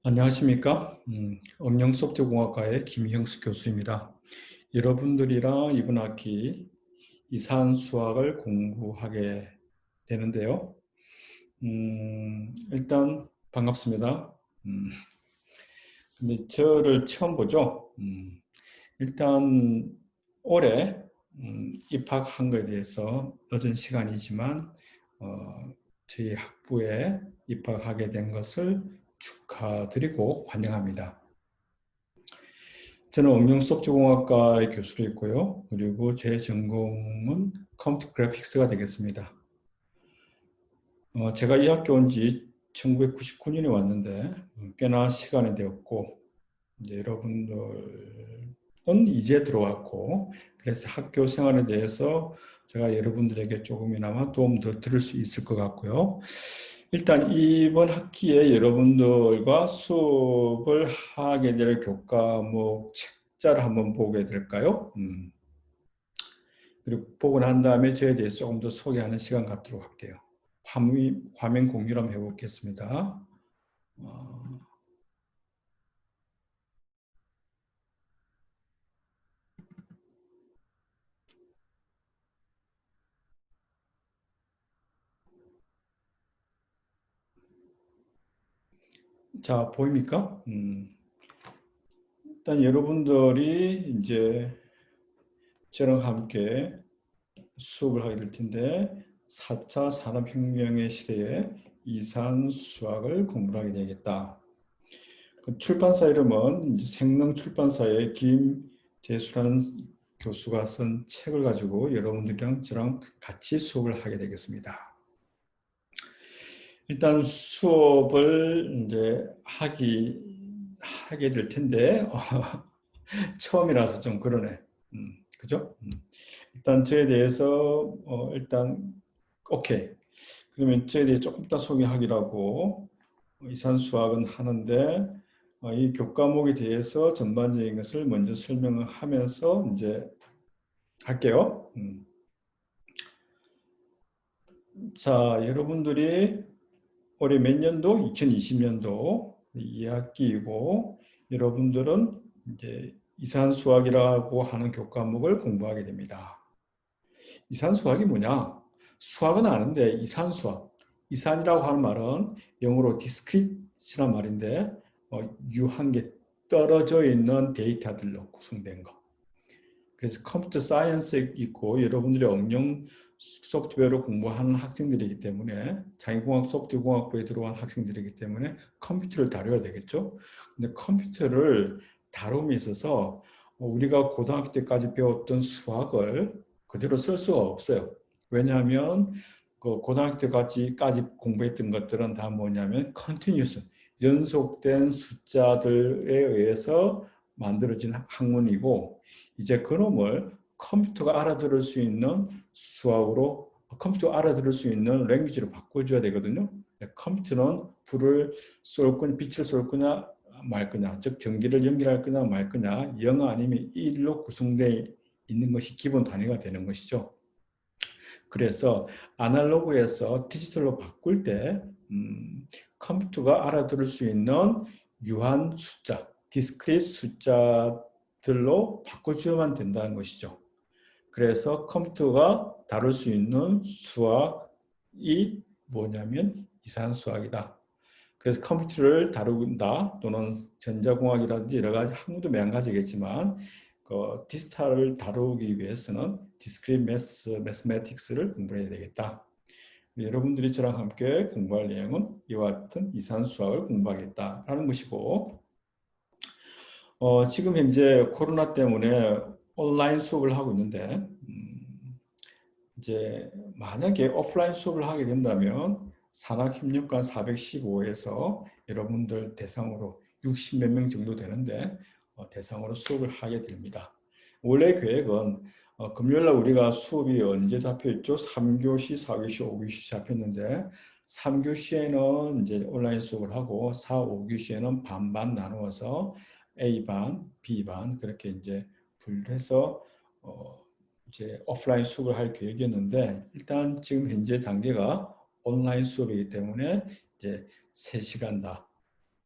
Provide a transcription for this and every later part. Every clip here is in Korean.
안녕하십니까? 응용소프트공학과의 김형수 교수입니다. 여러분들이랑 이번 학기 이산수학을 공부하게 되는데요. 일단 반갑습니다. 음, 근데 저를 처음 보죠? 일단 올해 입학한 것에 대해서 늦은 시간이지만 저희 학부에 입학하게 된 것을 축하드리고 환영합니다. 저는 응용소프트공학과의 교수로 있고요. 그리고 제 전공은 컴퓨터 그래픽스가 되겠습니다. 제가 이 학교 온 지 1999년에 왔는데 꽤나 시간이 되었고 이제 여러분들은 이제 들어왔고 그래서 학교 생활에 대해서 제가 여러분들에게 조금이나마 도움 더 드릴 수 있을 것 같고요. 일단 이번 학기에 여러분들과 수업을 하게 될 교과목 책자를 한번 보게 될까요? 그리고 보고 난 다음에 저에 대해서 조금 더 소개하는 시간 갖도록 할게요. 화면 공유를 한번 해보겠습니다. 어, 자, 보입니까? 일단 여러분들이 이제 저랑 함께 수업을 하게 될 텐데 4차 산업혁명의 시대에 이산 수학을 공부하게 되겠다. 그 출판사 이름은 이제 생명출판사의 김재수란 교수가 쓴 책을 가지고 여러분들이랑 저랑 같이 수업을 하게 되겠습니다. 일단 수업을 이제 하게 될 텐데 처음이라서 좀 그러네. 그죠? 일단 저에 대해서 일단 오케이. 그러면 저에 대해 조금 더 소개하기라고 이산수학은 하는데 이 교과목에 대해서 전반적인 것을 먼저 설명을 하면서 이제 할게요. 자, 여러분들이 올해 몇 년도? 2020년도 2학기이고 여러분들은 이제 이산수학이라고 하는 교과목을 공부하게 됩니다. 이산수학이 뭐냐? 수학은 아는데 이산수학. 이산이라고 하는 말은 영어로 discrete란 말인데 유한계 떨어져 있는 데이터들로 구성된 거. 그래서 컴퓨터 사이언스에 있고 여러분들이 응용 소프트웨어를 공부하는 학생들이기 때문에 자기공학 소프트공학부에 들어온 학생들이기 때문에 컴퓨터를 다뤄야 되겠죠. 근데 컴퓨터를 다룸에 있어서 우리가 고등학교 때까지 배웠던 수학을 그대로 쓸 수가 없어요. 왜냐하면 그 고등학교 때까지 공부했던 것들은 다 뭐냐면 컨티뉴스 연속된 숫자들에 의해서 만들어진 학문이고 이제 그놈을 컴퓨터가 알아들을 수 있는 수학으로 컴퓨터가 알아들을 수 있는 랭귀지로 바꿔줘야 되거든요. 컴퓨터는 불을 쏠 거냐, 빛을 쏠 거냐 말 거냐, 즉 전기를 연결할 거냐 말 거냐, 0 아니면 1로 구성되어 있는 것이 기본 단위가 되는 것이죠. 그래서 아날로그에서 디지털로 바꿀 때 컴퓨터가 알아들을 수 있는 유한 숫자, 디스크릿 숫자들로 바꿔주어만 된다는 것이죠. 그래서 컴퓨터가 다룰 수 있는 수학이 뭐냐면 이산수학이다. 그래서 컴퓨터를 다룬다 또는 전자공학이라든지 여러 가지 학문도 매한가지겠지만 그 디지털을 다루기 위해서는 디스크릿 매스매틱스를 공부해야 되겠다. 여러분들이 저랑 함께 공부할 내용은 이와 같은 이산수학을 공부하겠다라는 것이고 지금 현재 코로나 때문에 온라인 수업을 하고 있는데 이제 만약에 오프라인 수업을 하게 된다면 산학협력관 415에서 여러분들 대상으로 60 몇 명 정도 되는데 대상으로 수업을 하게 됩니다. 원래 계획은 금요일날 우리가 수업이 언제 잡혀있죠? 3교시, 4교시, 5교시 잡혔는데 3교시에는 이제 온라인 수업을 하고 4, 5교시에는 반반 나누어서 A반, B반 그렇게 이제 분류해서 이제 오프라인 수업을 할 계획이었는데 일단 지금 현재 단계가 온라인 수업이기 때문에 이제 3시간 다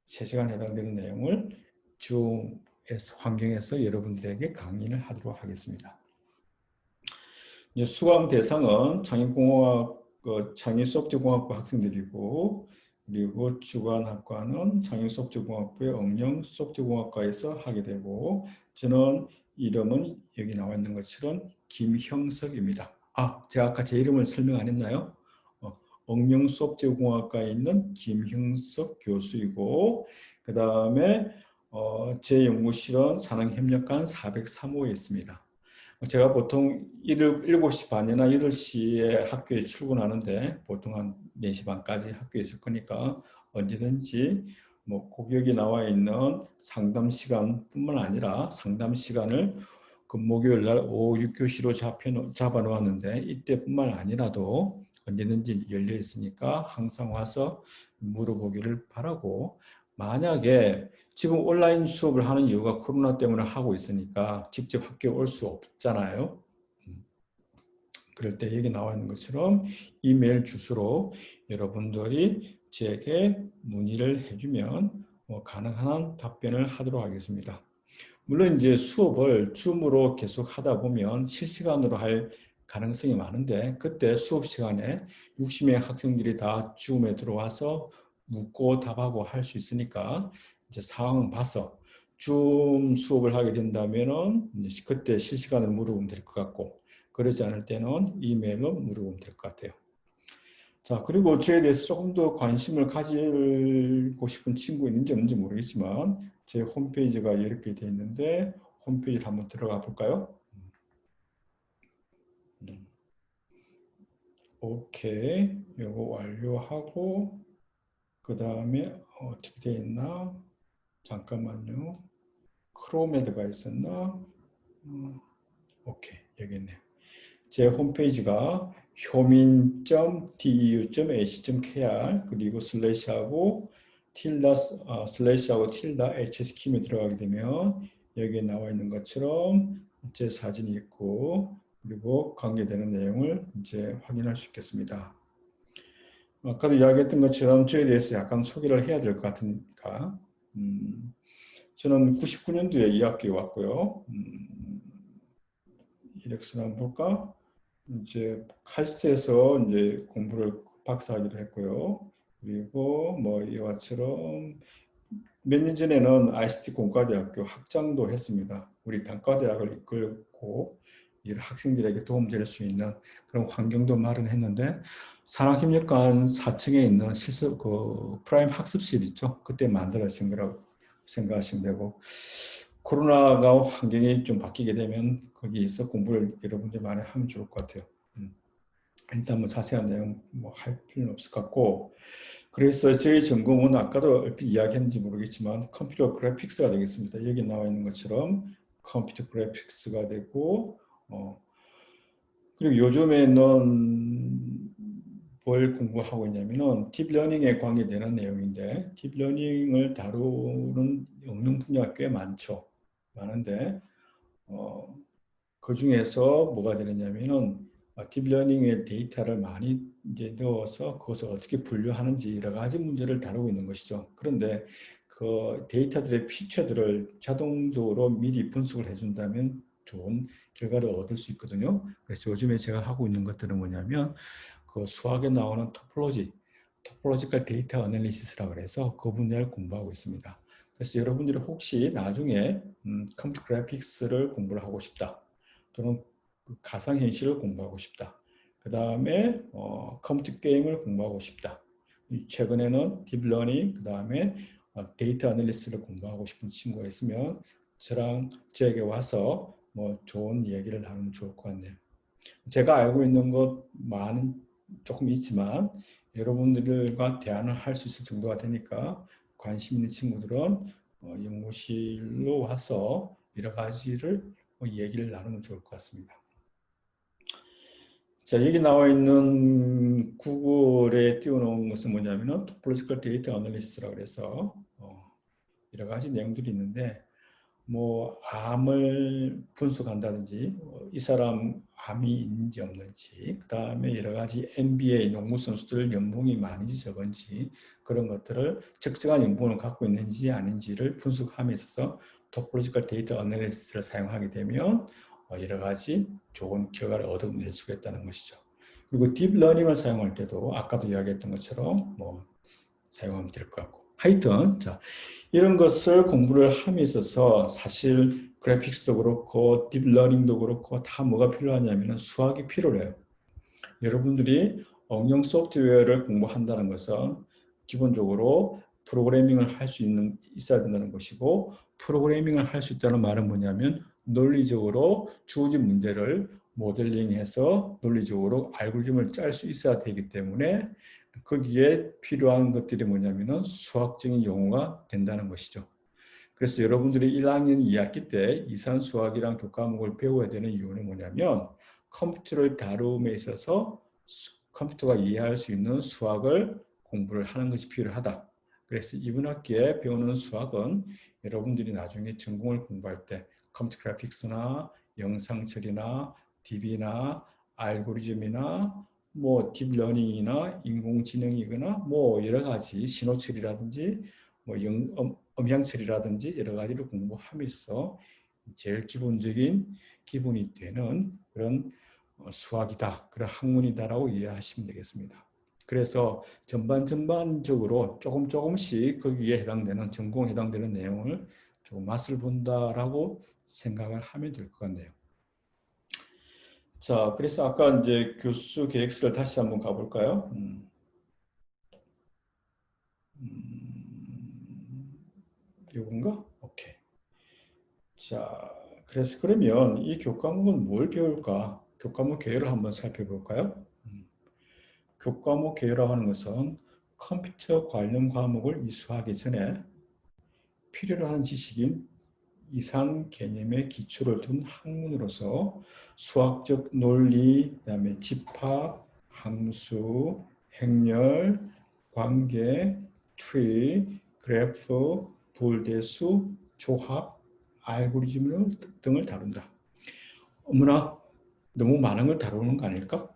3시간 해당되는 내용을 줌에서 환경에서 여러분들에게 강의를 하도록 하겠습니다. 이제 수강 대상은 창의공학, 창의소프트공학부 학생들이고, 그리고 주관학과는 창의소프트공학부의 응용소프트공학과에서 하게 되고, 저는 이름은 여기 나와 있는 것처럼 김형석입니다. 제가 아까 제 이름을 설명 안 했나요? 응용소프트공학과에 있는 김형석 교수이고, 그 다음에 제 연구실은 산학협력관 403호에 있습니다. 제가 보통 7시 반이나 8시에 학교에 출근하는데 보통 한 4시 반까지 학교에 있을 거니까 언제든지 뭐 고객이 나와 있는 상담 시간뿐만 아니라 상담 시간을 그 목요일 날 오후 6교시로 잡아 놓았는데 이때뿐만 아니라도 언제든지 열려 있으니까 항상 와서 물어보기를 바라고, 만약에 지금 온라인 수업을 하는 이유가 코로나 때문에 하고 있으니까 직접 학교에 올 수 없잖아요. 그럴 때 여기 나와 있는 것처럼 이메일 주소로 여러분들이 제게 문의를 해주면 가능한 한 답변을 하도록 하겠습니다. 물론 이제 수업을 줌으로 계속 하다 보면 실시간으로 할 가능성이 많은데, 그때 수업 시간에 60명 학생들이 다 줌에 들어와서 묻고 답하고 할 수 있으니까 이제 상황을 봐서 줌 수업을 하게 된다면은 그때 실시간으로 물어보면 될 것 같고, 그러지 않을 때는 이메일로 물어보면 될 것 같아요. 자, 그리고 저에 대해서 조금 더 관심을 가지고 싶은 친구 있는지 없는지 모르겠지만 제 홈페이지가 이렇게 되어 있는데 홈페이지를 한번 들어가 볼까요? 오케이, 이거 완료하고 그 다음에 어떻게 되어 있나? 잠깐만요. 크롬에 들어가 있었나? 오케이, 여기 있네요. 제 홈페이지가 효민.deu.ac.kr 그리고 슬래시하고 슬래시하고 틸다 hs 키에 들어가게 되면 여기에 나와 있는 것처럼 제 사진이 있고, 그리고 관계되는 내용을 이제 확인할 수 있겠습니다. 아까도 이야기했던 것처럼 저에 대해서 약간 소개를 해야 될 것 같으니까, 저는 99년도에 이 학교에 왔고요. 이력서를 한번 볼까? 이제 카이스트에서 이제 공부를 박사학위를 했고요. 그리고 뭐 이와처럼 몇 년 전에는 ICT 공과대학교 학장도 했습니다. 우리 단과대학을 이끌고 학생들에게 도움될 수 있는 그런 환경도 마련했는데, 산학협력관 4층에 있는 실습 프라임 학습실 있죠. 그때 만들어진 거라고 생각하시면 되고, 코로나가 환경이 좀 바뀌게 되면 거기에서 공부를 여러분들이 많이 하면 좋을 것 같아요. 일단 뭐 자세한 내용 할 필요는 없을 것 같고, 그래서 저희 전공은 아까도 얼핏 이야기했는지 모르겠지만 컴퓨터 그래픽스가 되겠습니다. 여기 나와 있는 것처럼 컴퓨터 그래픽스가 되고, 그리고 요즘에는 뭘 공부하고 있냐면은 딥러닝에 관계되는 내용인데, 딥러닝을 다루는 응용 분야가 꽤 많은데 그 중에서 뭐가 되느냐면은 딥러닝의 데이터를 많이 이제 넣어서 그것을 어떻게 분류하는지 여러 가지 문제를 다루고 있는 것이죠. 그런데 그 데이터들의 피처들을 자동적으로 미리 분석을 해준다면 좋은 결과를 얻을 수 있거든요. 그래서 요즘에 제가 하고 있는 것들은 뭐냐면 그 수학에 나오는 토폴로지컬 데이터 애널리시스라고 해서 그 분야를 공부하고 있습니다. 그래서 여러분들이 혹시 나중에 컴퓨터 그래픽스를 공부를 하고 싶다, 또는 가상현실을 공부하고 싶다, 그 다음에 컴퓨터 게임을 공부하고 싶다, 최근에는 딥러닝, 그 다음에 데이터 애널리시스를 공부하고 싶은 친구가 있으면 저에게 와서 뭐 좋은 얘기를 나누면 좋을 것 같네요. 제가 알고 있는 것 많은 조금 있지만 여러분들과 대화를 할 수 있을 정도가 되니까 관심 있는 친구들은 연구실로 와서 여러 가지를 얘기를 나누면 좋을 것 같습니다. 자, 여기 나와 있는 구글에 띄워놓은 것은 뭐냐면은 토폴로지컬 데이터 애널리시스라고 해서 여러 가지 내용들이 있는데, 뭐 암을 분석한다든지 이 사람 암이 있는지 없는지 그다음에 여러 가지 NBA 농구 선수들 연봉이 많은지 적은지 그런 것들을 적정한 연봉을 갖고 있는지 아닌지를 분석함에 있어서 토폴로지컬 데이터 어널리시스를 사용하게 되면 여러 가지 좋은 결과를 얻어낼 수가 있다는 것이죠. 그리고 딥러닝을 사용할 때도 아까도 이야기했던 것처럼 뭐 사용하면 될 것 같고 하여튼 자 이런 것을 공부를 함에 있어서 사실 그래픽스도 그렇고 딥러닝도 그렇고 다 뭐가 필요하냐면 수학이 필요해요. 여러분들이 응용 소프트웨어를 공부한다는 것은 기본적으로 프로그래밍을 할 수 있어야 된다는 것이고 프로그래밍을 할 수 있다는 말은 뭐냐면 논리적으로 주어진 문제를 모델링해서 논리적으로 알고리즘을 짤 수 있어야 되기 때문에 거기에 필요한 것들이 뭐냐면은 수학적인 용어가 된다는 것이죠. 그래서 여러분들이 1학년 2학기 때 이산수학이란 교과목을 배워야 되는 이유는 뭐냐면 컴퓨터를 다룸에 있어서 컴퓨터가 이해할 수 있는 수학을 공부를 하는 것이 필요하다. 그래서 이번 학기에 배우는 수학은 여러분들이 나중에 전공을 공부할 때 컴퓨터 그래픽스나 영상 처리나 DB나 알고리즘이나 뭐 딥러닝이나 인공지능이거나 뭐 여러 가지 신호 처리라든지 뭐 음향 처리라든지 여러 가지를 공부하면서 제일 기본적인 기본이 되는 그런 수학이다, 그런 학문이다라고 이해하시면 되겠습니다. 그래서 전반적으로 조금씩 거기에 해당되는 전공에 해당되는 내용을 좀 맛을 본다라고 생각을 하면 될 것 같네요. 자, 그래서 아까 이제 교수 계획서를 다시 한번 가볼까요? 이건가? 오케이. 자, 그래서 그러면 이 교과목은 뭘 배울까? 교과목 개요를 한번 살펴볼까요? 교과목 개요라고 하는 것은 컴퓨터 관련 과목을 이수하기 전에 필요로 하는 지식인 이상 개념의 기초를 둔 학문으로서 수학적 논리, 그다음에 집합, 함수, 행렬, 관계, 트리, 그래프, 불대수, 조합, 알고리즘 등을 다룬다. 어머나 너무 많은 걸 다루는 거 아닐까?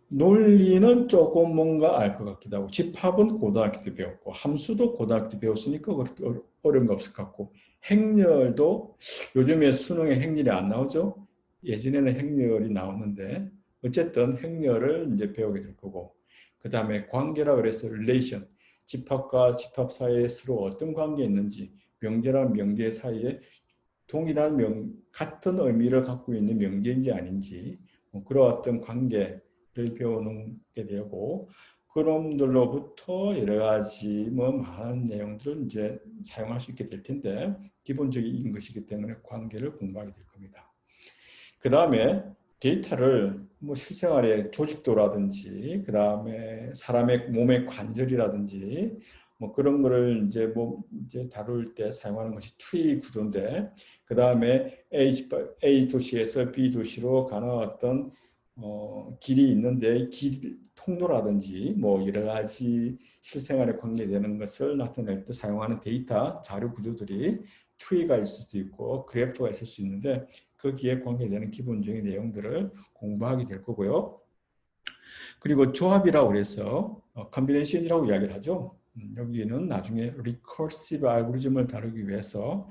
논리는 조금 뭔가 알 것 같기도 하고 집합은 고등학교 때 배웠고 함수도 고등학교 때 배웠으니까 그렇게 어려운 거 없을 것 같고 행렬도 요즘에 수능에 행렬이 안 나오죠. 예전에는 행렬이 나왔는데 어쨌든 행렬을 이제 배우게 될 거고 그 다음에 관계라 그래서 relation 집합과 집합 사이에 서로 어떤 관계 있는지 명제랑 명제 사이에 동일한 같은 의미를 갖고 있는 명제인지 아닌지 뭐 그런 어떤 관계를 배우는 게 되고 그놈들로부터 여러 가지 뭐 많은 내용들을 이제 사용할 수 있게 될 텐데 기본적인 것이기 때문에 관계를 공부하게 될 겁니다. 그 다음에 데이터를 뭐 실생활의 조직도라든지 그 다음에 사람의 몸의 관절이라든지 뭐 그런 거를 이제 뭐 이제 다룰 때 사용하는 것이 트리 구조인데 그 다음에 A 도시에서 B 도시로 가는 어떤 길이 있는데 길 통로라든지 뭐 여러 가지 실생활에 관계되는 것을 나타낼 때 사용하는 데이터 자료 구조들이 트리가 있을 수도 있고 그래프가 있을 수 있는데 거기에 관계되는 기본적인 내용들을 공부하게 될 거고요. 그리고 조합이라고 그래서 컨비네이션이라고 이야기를 하죠. 여기는 나중에 리커시브 알고리즘을 다루기 위해서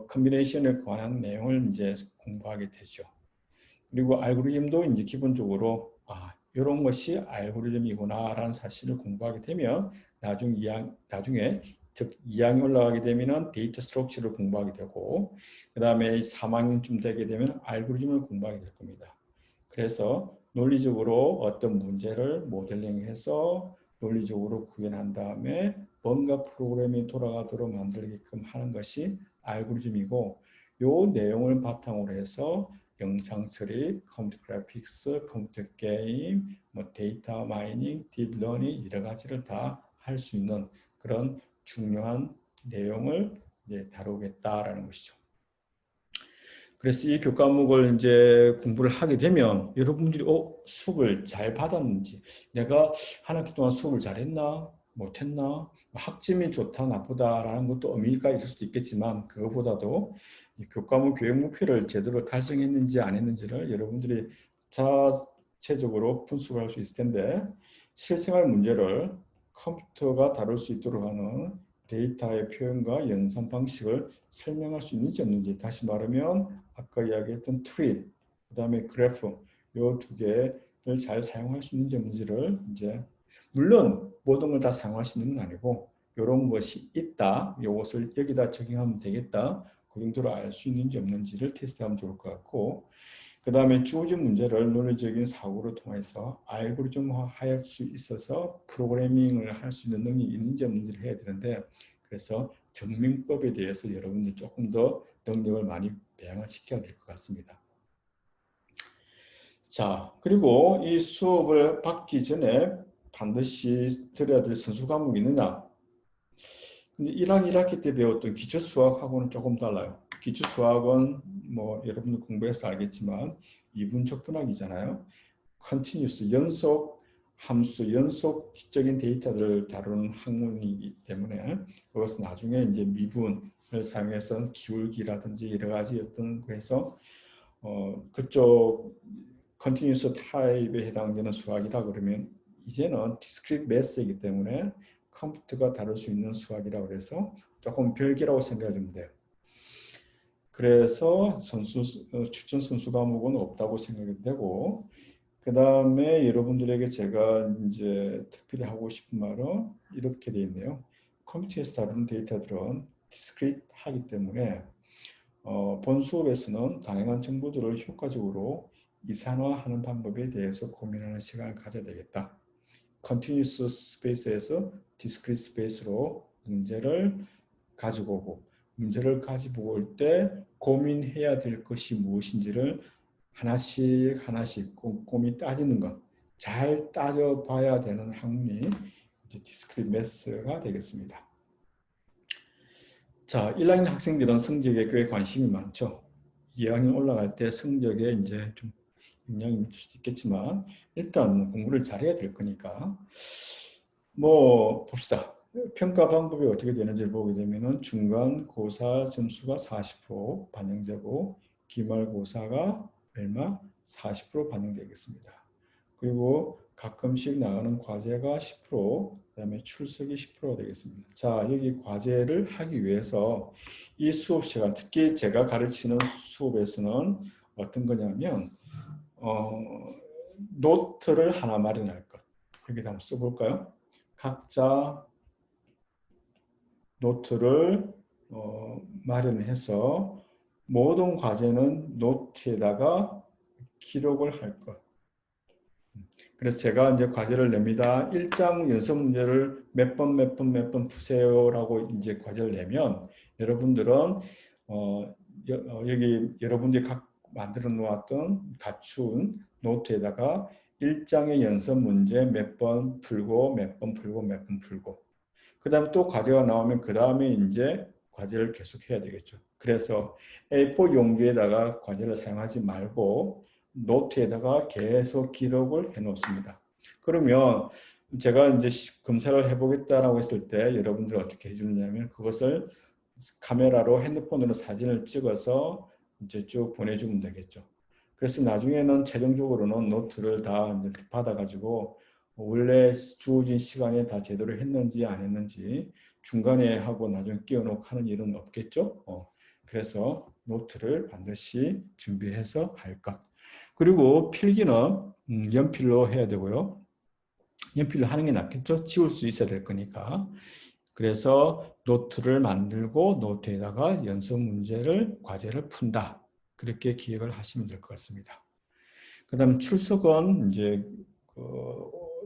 컨비네이션에 관한 내용을 이제 공부하게 되죠. 그리고 알고리즘도 이제 기본적으로 이런 것이 알고리즘이구나라는 사실을 공부하게 되면 나중에 즉 2학년 올라가게 되면 데이터 스트럭처를 공부하게 되고 그 다음에 3학년쯤 되게 되면 알고리즘을 공부하게 될 겁니다. 그래서 논리적으로 어떤 문제를 모델링해서 논리적으로 구현한 다음에 뭔가 프로그램이 돌아가도록 만들게끔 하는 것이 알고리즘이고 이 내용을 바탕으로 해서 영상 처리, 컴퓨터 그래픽스, 컴퓨터 게임, 뭐 데이터 마이닝, 딥러닝 여러 가지를 다 할 수 있는 그런 중요한 내용을 이제 다루겠다라는 것이죠. 그래서 이 교과목을 이제 공부를 하게 되면 여러분들이 수업을 잘 받았는지 내가 한 학기 동안 수업을 잘했나? 못했나? 학점이 좋다, 나쁘다라는 것도 의미가 있을 수도 있겠지만 그것보다도 이 교과목 교육 목표를 제대로 달성했는지 안 했는지를 여러분들이 자체적으로 분석할 수 있을 텐데 실생활 문제를 컴퓨터가 다룰 수 있도록 하는 데이터의 표현과 연산 방식을 설명할 수 있는지 없는지 다시 말하면 아까 이야기했던 트리, 그 다음에 그래프 요 두 개를 잘 사용할 수 있는지 없는지를 이제 물론 모든 걸 다 사용할 수 있는 건 아니고 이런 것이 있다. 이것을 여기다 적용하면 되겠다. 그 정도로 알 수 있는지 없는지를 테스트하면 좋을 것 같고 그 다음에 주어진 문제를 논리적인 사고를 통해서 알고리즘화할 수 있어서 프로그래밍을 할 수 있는 능력이 있는지 없는지를 해야 되는데 그래서 증명법에 대해서 여러분들이 조금 더 능력을 많이 배양을 시켜야 될 것 같습니다. 자, 그리고 이 수업을 받기 전에 반드시 들어야 될 선수 과목이 있느냐? 근데 1학기, 1학기 때 배웠던 기초 수학하고는 조금 달라요. 기초 수학은 뭐 여러분들 공부해서 알겠지만 이분적분학이잖아요. 컨티뉴스, 연속 함수, 연속적인 데이터들을 다루는 학문이기 때문에 그것은 나중에 이제 미분을 사용해서 기울기라든지 여러 가지 어떤 거에서 그쪽 컨티뉴스 타입에 해당되는 수학이라 그러면 이제는 디스크릿 매스이기 때문에 컴퓨터가 다룰 수 있는 수학이라고 해서 조금 별개라고 생각하면 돼요. 그래서 추천 선수 과목은 없다고 생각이 되고 그 다음에 여러분들에게 제가 이제 특별히 하고 싶은 말은 이렇게 돼 있네요. 컴퓨터에서 다루는 데이터들은 디스크릿하기 때문에 본 수업에서는 다양한 정보들을 효과적으로 이산화하는 방법에 대해서 고민하는 시간을 가져야 되겠다. 컨티뉴스 스페이스에서 디스크릿 스페이스로 문제를 가지고 오고 문제를 가지고 올 때 고민해야 될 것이 무엇인지를 하나씩 하나씩 꼼꼼히 따지는 것. 잘 따져봐야 되는 학문이 디스크릿 매스가 되겠습니다. 자, 1학년 학생들은 성적에 꽤 관심이 많죠. 2학년 올라갈 때 성적에 이제 좀 영향이 미칠 수도 있겠지만 일단 공부를 잘해야 될 거니까 뭐 봅시다. 평가 방법이 어떻게 되는지를 보게 되면은 중간고사 점수가 40% 반영되고 기말고사가 얼마? 40% 반영되겠습니다. 그리고 가끔씩 나가는 과제가 10%, 그다음에 출석이 10%가 되겠습니다. 자, 여기 과제를 하기 위해서 이 수업 시간, 특히 제가 가르치는 수업에서는 어떤 거냐면 노트를 하나 마련할 것. 여기다 한번 써볼까요? 각자 노트를 마련해서 모든 과제는 노트에다가 기록을 할 것. 그래서 제가 이제 과제를 냅니다. 1장 연습 문제를 몇 번 푸세요라고 이제 과제를 내면 여러분들은 여기 여러분들이 각 만들어 놓았던 갖춘 노트에다가 1장의 연습 문제 몇 번 풀고 몇 번 풀고 몇 번 풀고 그 다음에 또 과제가 나오면 그 다음에 이제 과제를 계속 해야 되겠죠. 그래서 A4 용지에다가 과제를 사용하지 말고 노트에다가 계속 기록을 해 놓습니다. 그러면 제가 이제 검사를 해보겠다라고 했을 때 여러분들 어떻게 해주느냐면 그것을 카메라로 핸드폰으로 사진을 찍어서 이제 쭉 보내주면 되겠죠. 그래서 나중에는 최종적으로는 노트를 다 이제 받아가지고 원래 주어진 시간에 다 제대로 했는지 안 했는지 중간에 하고 나중에 끼워놓고 하는 일은 없겠죠. 그래서 노트를 반드시 준비해서 할 것. 그리고 필기는 연필로 해야 되고요. 연필로 하는 게 낫겠죠. 지울 수 있어야 될 거니까. 그래서 노트를 만들고 노트에다가 연습 문제를 과제를 푼다. 그렇게 기억을 하시면 될 것 같습니다. 그 다음 출석은 이제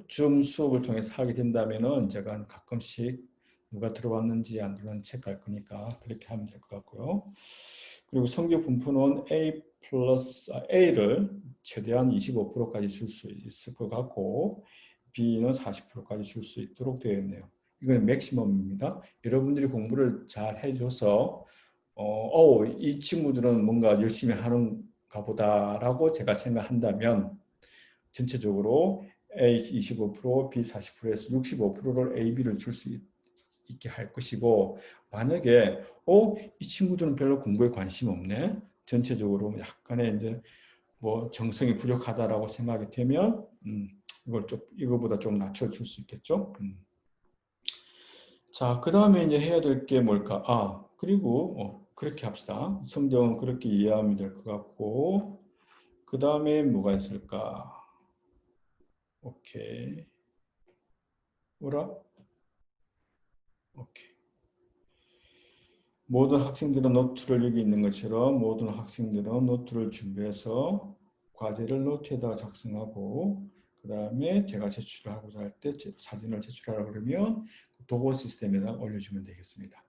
줌 수업을 통해서 하게 된다면은 제가 가끔씩 누가 들어왔는지 안 들어왔는지 체크할 거니까 그렇게 하면 될 것 같고요. 그리고 성적 분포는 A를 최대한 25%까지 줄 수 있을 것 같고 B는 40%까지 줄 수 있도록 되어 있네요. 이건 맥시멈입니다. 여러분들이 공부를 잘 해줘서 이 친구들은 뭔가 열심히 하는가 보다라고 제가 생각한다면 전체적으로 A 25%, B 40%에서 65%를 A, B를 줄 수 있게 할 것이고, 만약에 이 친구들은 별로 공부에 관심 없네. 전체적으로 약간의 이제 뭐 정성이 부족하다라고 생각이 되면 이거보다 좀 낮춰줄 수 있겠죠. 자, 그 다음에 이제 해야 될 게 뭘까? 그리고 그렇게 합시다. 성적은 그렇게 이해하면 될 것 같고, 그 다음에 뭐가 있을까? 오케이. 뭐라? 오케이. 모든 학생들은 노트를 여기 있는 것처럼 모든 학생들은 노트를 준비해서 과제를 노트에다가 작성하고 그 다음에 제가 제출하고자 할 때 사진을 제출하라고 그러면 도구 시스템에다 올려주면 되겠습니다.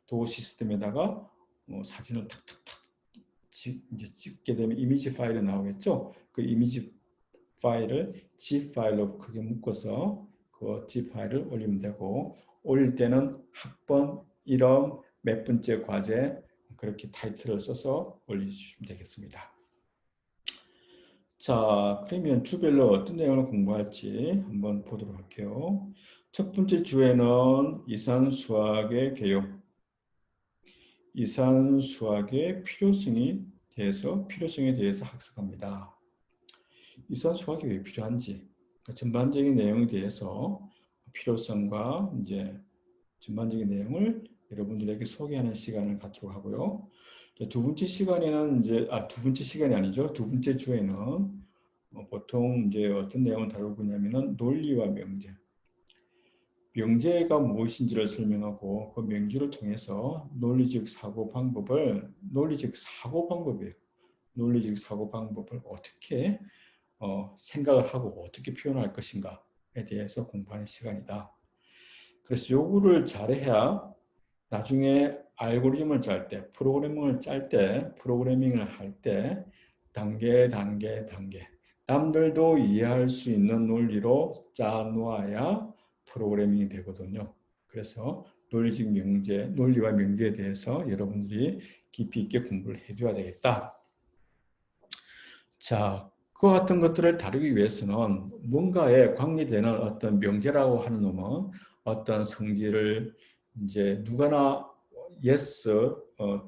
도구 시스템에다가 사진을 탁탁탁 이제 찍게 되면 이미지 파일이 나오겠죠. 그 이미지 파일을 zip 파일로 크게 묶어서 그 zip 파일을 올리면 되고 올릴 때는 학번, 이름, 몇 번째 과제 그렇게 타이틀을 써서 올려주시면 되겠습니다. 자, 그러면 주별로 어떤 내용을 공부할지 한번 보도록 할게요. 첫 번째 주에는 이산 수학의 개요. 이산 수학의 필요성에 대해서 학습합니다. 이산 수학이 왜 필요한지, 전반적인 내용에 대해서 필요성과 이제 전반적인 내용을 여러분들에게 소개하는 시간을 갖도록 하고요. 두 번째 시간에는 두 번째 시간이 아니죠. 두 번째 주에는 보통 이제 어떤 내용을 다루고 있냐면은 논리와 명제. 명제가 무엇인지를 설명하고 그 명제를 통해서 논리적 사고 방법이에요. 논리적 사고 방법을 어떻게 생각을 하고 어떻게 표현할 것인가에 대해서 공부하는 시간이다. 그래서 요구를 잘해야 나중에 알고리즘을 짤 때, 프로그래밍을 할 때 단계 남들도 이해할 수 있는 논리로 짜놓아야 프로그래밍이 되거든요. 그래서 논리와 명제에 대해서 여러분들이 깊이 있게 공부를 해줘야 되겠다. 자, 그와 같은 것들을 다루기 위해서는 뭔가에 관계되는 어떤 명제라고 하는 놈은 어떤 성질을 이제 누가나 yes,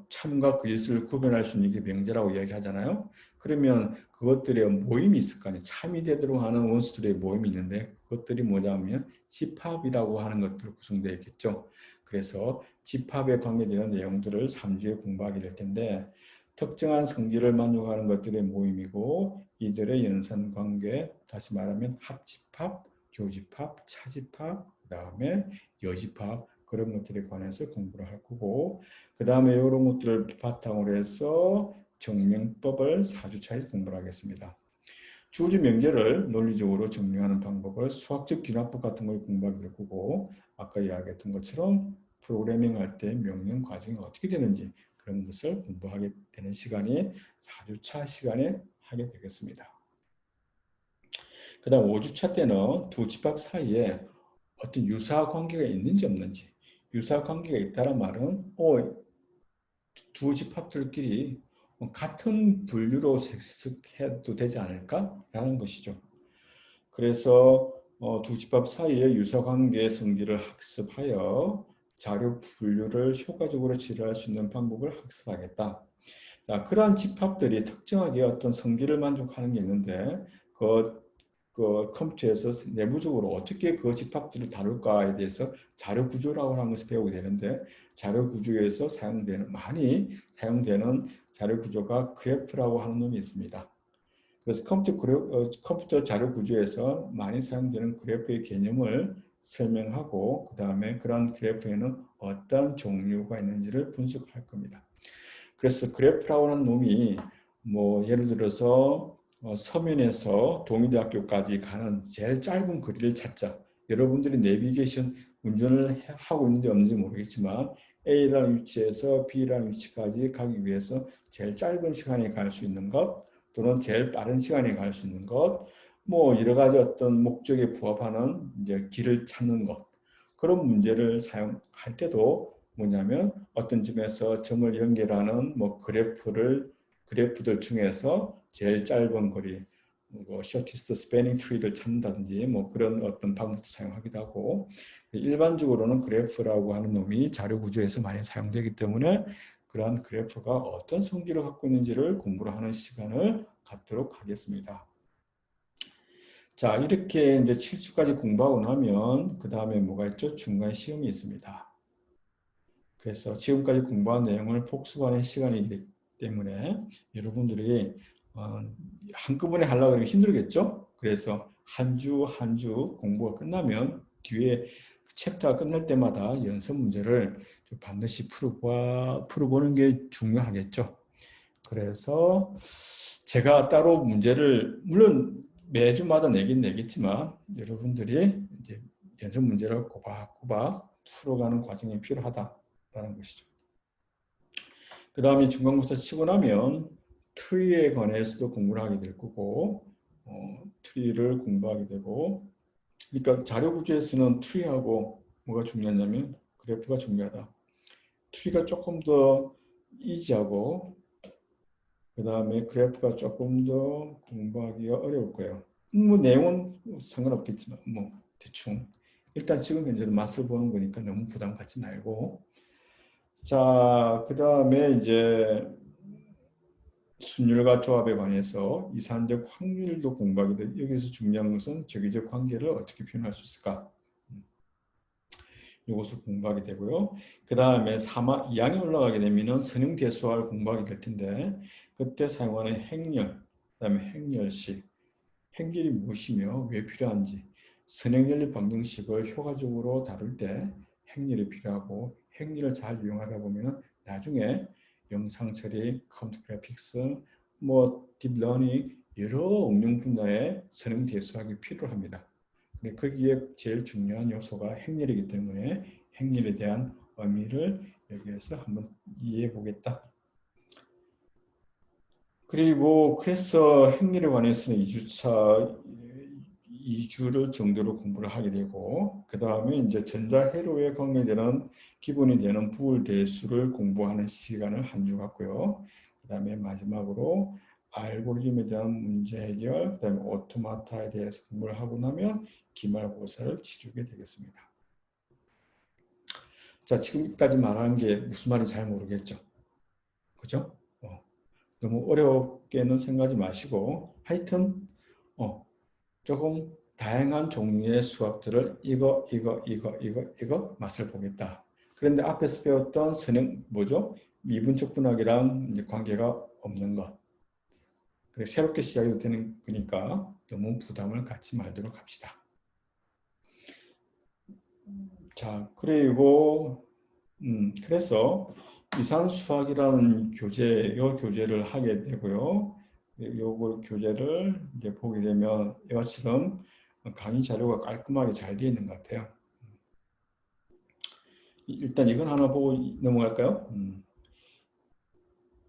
참과 거짓을 구별할 수 있는 게 명제라고 이야기하잖아요. 그러면 그것들의 모임이 있을 거 아니에요. 참이 되도록 하는 원수들의 모임이 있는데 그것들이 뭐냐면 집합이라고 하는 것들로 구성되어 있겠죠. 그래서 집합에 관계되는 내용들을 3주에 공부하게 될 텐데 특정한 성질을 만족하는 것들의 모임이고 이들의 연산관계, 다시 말하면 합집합, 교집합, 차집합, 그 다음에 여집합 그런 것들에 관해서 공부를 할 거고 그 다음에 이런 것들을 바탕으로 해서 정명법을 4주차에 공부를 하겠습니다. 주어진 명제를 논리적으로 증명하는 방법을 수학적 기납법 같은 걸 공부하게 될 거고 아까 이야기했던 것처럼 프로그래밍 할 때 명령 과정이 어떻게 되는지 그런 것을 공부하게 되는 시간이 4주차 시간에 하게 되겠습니다. 그 다음 5주차 때는 두 집합 사이에 어떤 유사 관계가 있는지 없는지 유사 관계가 있다는 말은 두 집합들끼리 같은 분류로 해도 되지 않을까라는 것이죠. 그래서 두 집합 사이의 유사관계 성질을 학습하여 자료 분류를 효과적으로 치료할 수 있는 방법을 학습하겠다. 자, 그러한 집합들이 특정하게 어떤 성질을 만족하는 게 있는데 그 컴퓨터에서 내부적으로 어떻게 그 집합들을 다룰까에 대해서 자료 구조라고 하는 것을 배우게 되는데 자료 구조에서 많이 사용되는 자료 구조가 그래프라고 하는 놈이 있습니다. 그래서 컴퓨터 자료 구조에서 많이 사용되는 그래프의 개념을 설명하고 그 다음에 그런 그래프에는 어떤 종류가 있는지를 분석할 겁니다. 그래서 그래프라고 하는 놈이 뭐 예를 들어서 서면에서 동의대학교까지 가는 제일 짧은 거리를 찾자. 여러분들이 내비게이션 운전을 하고 있는지 없는지 모르겠지만 A라는 위치에서 B라는 위치까지 가기 위해서 제일 짧은 시간에 갈 수 있는 것 또는 제일 빠른 시간에 갈 수 있는 것, 뭐 여러 가지 어떤 목적에 부합하는 이제 길을 찾는 것 그런 문제를 사용할 때도 뭐냐면 어떤 점에서 점을 연결하는 뭐 그래프들 중에서 제일 짧은 거리 뭐 shortest spanning tree를 찾는다든지 뭐 그런 어떤 방법도 사용하기도 하고 일반적으로는 그래프라고 하는 놈이 자료 구조에서 많이 사용되기 때문에 그러한 그래프가 어떤 성질을 갖고 있는지를 공부를 하는 시간을 갖도록 하겠습니다. 자, 이렇게 이제 7주까지 공부하고 나면 그 다음에 뭐가 있죠? 중간 시험이 있습니다. 그래서 지금까지 공부한 내용을 복습하는 시간이기 때문에 여러분들이 한꺼번에 하려고 하면 힘들겠죠? 그래서 한 주 한 주 공부가 끝나면 뒤에 챕터가 끝날 때마다 연습 문제를 반드시 풀어보는 게 중요하겠죠. 그래서 제가 따로 문제를 물론 매주마다 내긴 내겠지만 여러분들이 이제 연습 문제를 꼬박꼬박 풀어가는 과정이 필요하다라는 것이죠. 그 다음에 중간고사 치고 나면 트리에 관해서도 공부를 하게 될 거고 트리를 공부하게 되고 그러니까 자료 구조에서는 트리하고 뭐가 중요하냐면 그래프가 중요하다. 트리가 조금 더 이지하고 그 다음에 그래프가 조금 더 공부하기가 어려울 거예요. 뭐 내용은 상관없겠지만 뭐 대충 일단 지금 현재는 맛을 보는 거니까 너무 부담 갖지 말고 자, 그 다음에 이제 순율과 조합에 관해서 이산적 확률도 공부하게 돼. 여기서 중요한 것은 적이적 관계를 어떻게 표현할 수 있을까? 이것을 공부하게 되고요. 그 다음에 2항에 올라가게 되면 선형대수화를 공부하게 될 텐데 그때 사용하는 행렬, 그 다음에 행렬식, 행렬이 무엇이며 왜 필요한지 선형연립 방정식을 효과적으로 다룰 때 행렬이 필요하고 행렬을 잘 이용하다 보면 나중에 영상 처리, 컴퓨터 그래픽스, 뭐 딥러닝 여러 응용 분야에 선형대수학이 필요합니다. 거기에 제일 중요한 요소가 행렬이기 때문에 행렬에 대한 의미를 여기에서 한번 이해해 보겠다. 그리고 그래서 행렬에 관해서는 2주를 정도로 공부를 하게 되고 그 다음에 이제 전자회로에 관계되는 기본이 되는 부울대수를 공부하는 시간을 한 주 갖고요. 그 다음에 마지막으로 알고리즘에 대한 문제 해결, 그 다음에 오토마타에 대해서 공부를 하고 나면 기말고사를 치르게 되겠습니다. 자, 지금까지 말하는 게 무슨 말인지 잘 모르겠죠? 그죠? 너무 어렵게는 생각하지 마시고 하여튼 조금 다양한 종류의 수학들을 이거 맛을 보겠다. 그런데 앞에서 배웠던 선형 뭐죠? 미분적 분학이랑 이제 관계가 없는 것. 그래 새롭게 시작해도 되는 거니까 너무 부담을 갖지 말도록 합시다. 자, 그리고 그래서 이산수학이라는 요 교재를 하게 되고요. 요거 교재를 이제 보게 되면 이와처럼 강의 자료가 깔끔하게 잘 되어 있는 것 같아요. 일단 이건 하나 보고 넘어갈까요?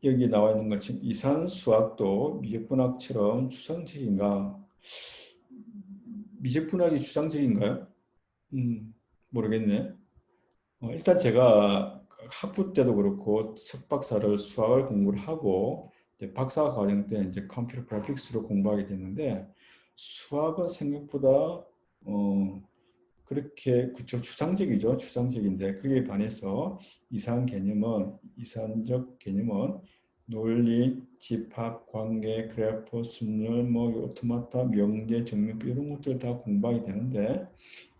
여기 나와 있는 것처럼 이산수학도 미적분학처럼 추상적인가? 미적분학이 추상적인가요? 모르겠네. 일단 제가 학부 때도 그렇고 석박사를 수학을 공부를 하고 이제 박사 과정 때 이제 컴퓨터 그래픽스로 공부하게 됐는데 수학은 생각보다 그렇게 그쵸 추상적이죠. 추상적인데 그에 반해서 이산적 개념은 논리, 집합, 관계, 그래프, 순열, 뭐 오토마타, 명제, 정리법 이런 것들 다 공부하게 되는데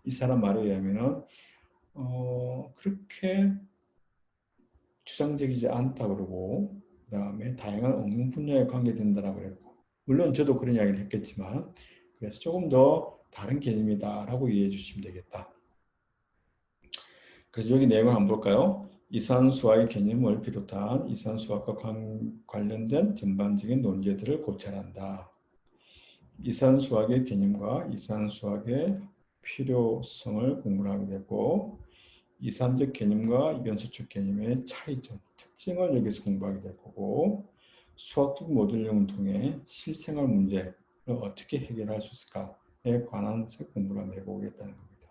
이 사람 말에 의하면은 그렇게 추상적이지 않다 그러고 그 다음에 다양한 응용 분야에 관계된다라고 그랬고 물론 저도 그런 이야기를 했겠지만 그래서 조금 더 다른 개념이다라고 이해해 주시면 되겠다. 그래서 여기 내용을 한번 볼까요? 이산수학의 개념을 비롯한 이산수학과 관련된 전반적인 논제들을 고찰한다. 이산수학의 개념과 이산수학의 필요성을 공부하게 되고 이산적 개념과 연소적 개념의 차이점, 특징을 여기서 공부하게 될 거고 수학적 모델링을 통해 실생활 문제를 어떻게 해결할 수 있을까에 관한 공부를 한번 해보겠다는 겁니다.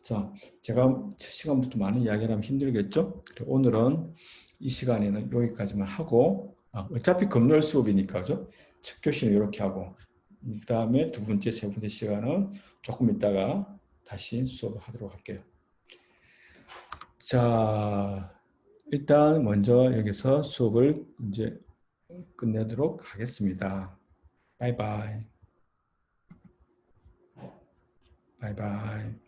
자, 제가 첫 시간부터 많은 이야기를 하면 힘들겠죠? 오늘은 이 시간에는 여기까지만 하고 어차피 금요일 수업이니까 첫 교시는 이렇게 하고 그 다음에 두 번째, 세 번째 시간은 조금 있다가 다시 수업을 하도록 할게요. 자, 일단 먼저 여기서 수업을 이제 끝내도록 하겠습니다. 바이바이. 바이바이.